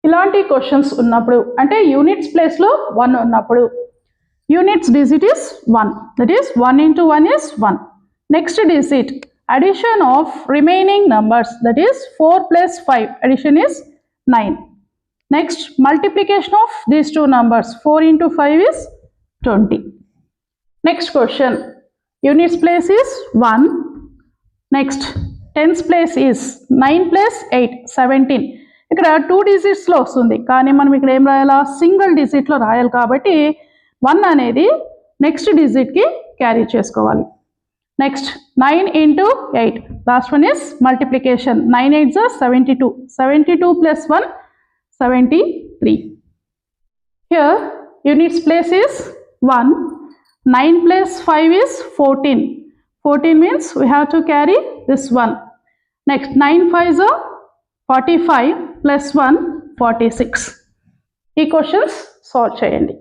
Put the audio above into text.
ఇలాంటి క్వశ్చన్స్ ఉన్నప్పుడు అంటే యూనిట్స్ ప్లేస్లో 1 ఉన్నప్పుడు units digit is 1, that is 1 into 1 is 1. Next digit addition of remaining numbers, that is 4 plus 5, addition is 9. Next multiplication of these two numbers, 4 into 5 is 20. Next question, units place is 1. Next tens place is 9 plus 8, 17. ఇక్కడ 2 డిజిట్స్లో వస్తుంది కానీ మనం ఇక్కడ ఏం రాయాలా, single డిజిట్లో రాయాలి కాబట్టి 1 అనేది next డిజిట్కి carry చేసుకోవాలి. Next 9 into 8, last one is multiplication. 9 8s are 72, 72 plus 1, 73. Here units place is 1, 9 plus 5 is 14, 14 means we have to carry this 1. Next 9 5s are 45 plus 1, 46. ఈ క్వశ్చన్స్ సాల్వ్ చేయండి.